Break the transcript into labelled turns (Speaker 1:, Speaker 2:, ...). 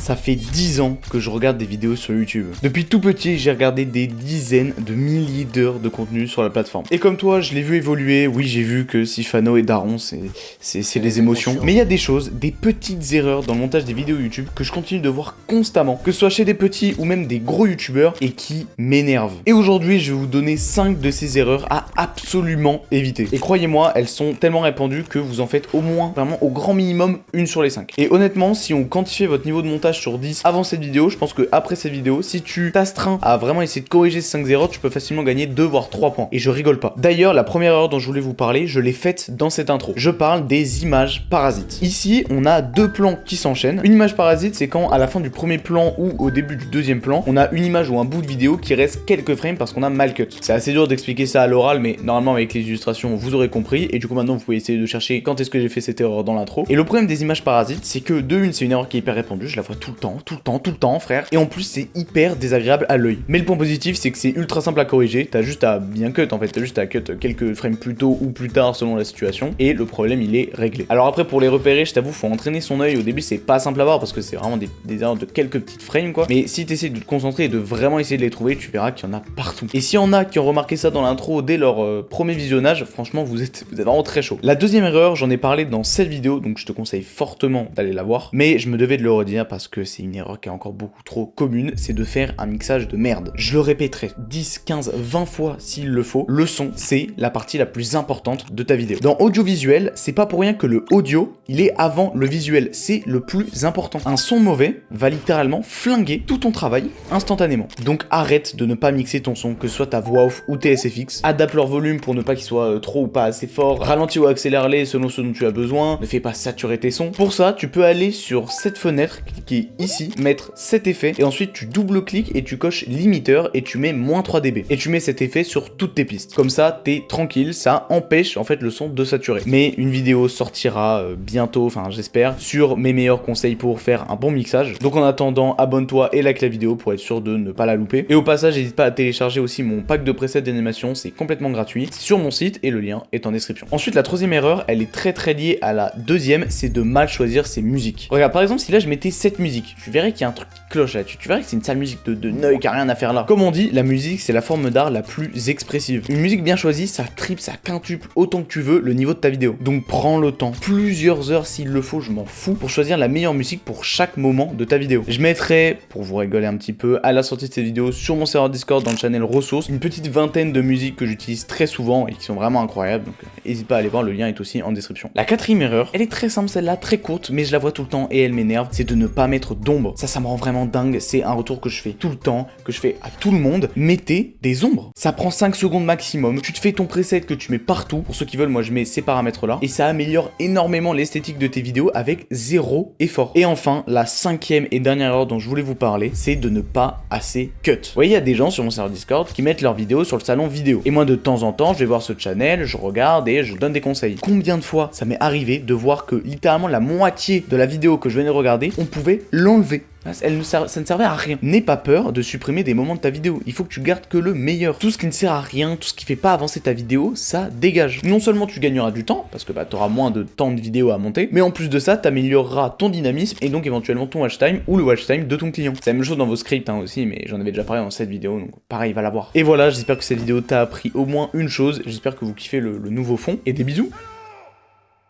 Speaker 1: ça fait 10 ans que je regarde des vidéos sur YouTube. Depuis tout petit, j'ai regardé des dizaines de milliers d'heures de contenu sur la plateforme. Et comme toi, je l'ai vu évoluer. Oui, j'ai vu que Sifano et Daron, c'est des émotions. Mais il y a des choses, des petites erreurs dans le montage des vidéos YouTube que je continue de voir constamment, que ce soit chez des petits ou même des gros YouTubeurs, et qui m'énervent. Et aujourd'hui, je vais vous donner 5 de ces erreurs à absolument éviter. Et croyez-moi, elles sont tellement répandues que vous en faites au moins, vraiment au grand minimum, une sur les 5. Et honnêtement, si on quantifiait votre niveau de montage sur 10 avant cette vidéo, je pense que après cette vidéo, si tu t'astreins à vraiment essayer de corriger ces 5 erreurs, tu peux facilement gagner 2 voire 3 points. Et je rigole pas. D'ailleurs, la première erreur dont je voulais vous parler, je l'ai faite dans cette intro. Je parle des images parasites. Ici, on a deux plans qui s'enchaînent. Une image parasite, c'est quand à la fin du premier plan ou au début du deuxième plan, on a une image ou un bout de vidéo qui reste quelques frames parce qu'on a mal cut. C'est assez dur d'expliquer ça à l'oral, mais normalement avec les illustrations, vous aurez compris. Et du coup, maintenant, vous pouvez essayer de chercher quand est-ce que j'ai fait cette erreur dans l'intro. Et le problème des images parasites, c'est que de une, c'est une erreur qui est hyper répandue. Je la vois tout le temps, frère. Et en plus, c'est hyper désagréable à l'œil. Mais le point positif, c'est que c'est ultra simple à corriger. T'as juste à bien cut, en fait. T'as juste à cut quelques frames plus tôt ou plus tard selon la situation. Et le problème, il est réglé. Alors après, pour les repérer, je t'avoue, faut entraîner son œil. Au début, c'est pas simple à voir parce que c'est vraiment des erreurs de quelques petites frames, quoi. Mais si t'essaies de te concentrer et de vraiment essayer de les trouver, tu verras qu'il y en a partout. Et s'il y en a qui ont remarqué ça dans l'intro dès leur premier visionnage, franchement, vous êtes vraiment très chaud. La deuxième erreur, j'en ai parlé dans cette vidéo, donc je te conseille fortement d'aller la voir. Mais je me devais de le redire parce que c'est une erreur qui est encore beaucoup trop commune, c'est de faire un mixage de merde. Je le répéterai 10, 15, 20 fois s'il le faut. Le son, c'est la partie la plus importante de ta vidéo. Dans audiovisuel, c'est pas pour rien que le audio, il est avant le visuel. C'est le plus important. Un son mauvais va littéralement flinguer tout ton travail instantanément. Donc arrête de ne pas mixer ton son, que ce soit ta voix off ou tes SFX. Adapte leur volume pour ne pas qu'il soit trop ou pas assez fort. Ralentis ou accélère-les selon ce dont tu as besoin. Ne fais pas saturer tes sons. Pour ça, tu peux aller sur cette fenêtre, cliquer ici, mettre cet effet et ensuite tu double-cliques et tu coches limiteur et tu mets moins 3 dB. Et tu mets cet effet sur toutes tes pistes. Comme ça, t'es tranquille, ça empêche en fait le son de saturer. Mais une vidéo sortira bientôt, enfin j'espère, sur mes meilleurs conseils pour faire un bon mixage. Donc en attendant, abonne-toi et like la vidéo pour être sûr de ne pas la louper. Et au passage, n'hésite pas à télécharger aussi mon pack de presets d'animation, c'est complètement gratuit. C'est sur mon site et le lien est en description. Ensuite, la troisième erreur, elle est très liée à la deuxième, c'est de mal choisir ses musiques. Regarde, par exemple, si là je mettais cette musique, tu verrais qu'il y a un truc qui cloche là, tu verrais que c'est une sale musique de neuil qui a rien à faire là. Comme on dit, la musique c'est la forme d'art la plus expressive. Une musique bien choisie, ça triple, ça quintuple autant que tu veux le niveau de ta vidéo. Donc prends le temps, plusieurs heures s'il le faut, je m'en fous, pour choisir la meilleure musique pour chaque moment de ta vidéo. Je mettrai, pour vous rigoler un petit peu, à la sortie de cette vidéo sur mon serveur Discord dans le channel ressources, une petite vingtaine de musiques que j'utilise très souvent et qui sont vraiment incroyables. Donc n'hésite pas à aller voir, le lien est aussi en description. La quatrième erreur, elle est très simple celle-là, très courte, mais je la vois tout le temps et elle m'énerve, c'est de ne pas mettre d'ombre. Ça me rend vraiment dingue, c'est un retour que je fais tout le temps, que je fais à tout le monde. Mettez des ombres. Ça prend 5 secondes maximum, tu te fais ton preset que tu mets partout. Pour ceux qui veulent, moi je mets ces paramètres là et ça améliore énormément l'esthétique de tes vidéos avec zéro effort. Et enfin, la cinquième et dernière erreur dont je voulais vous parler, c'est de ne pas assez cut. Vous voyez, il y a des gens sur mon serveur Discord qui mettent leurs vidéos sur le salon vidéo. Et moi de temps en temps, je vais voir ce channel, je regarde et je donne des conseils. Combien de fois ça m'est arrivé de voir que littéralement la moitié de la vidéo que je venais de regarder, on pouvait l'enlever. Ça ne servait à rien. N'aie pas peur de supprimer des moments de ta vidéo. Il faut que tu gardes que le meilleur. Tout ce qui ne sert à rien, tout ce qui fait pas avancer ta vidéo, ça dégage. Non seulement tu gagneras du temps, parce que tu auras moins de temps de vidéo à monter, mais en plus de ça, tu amélioreras ton dynamisme et donc éventuellement ton watch time ou le watch time de ton client. C'est la même chose dans vos scripts aussi, mais j'en avais déjà parlé dans cette vidéo, donc pareil, va la voir. Et voilà, j'espère que cette vidéo t'a appris au moins une chose. J'espère que vous kiffez le nouveau fond et des bisous.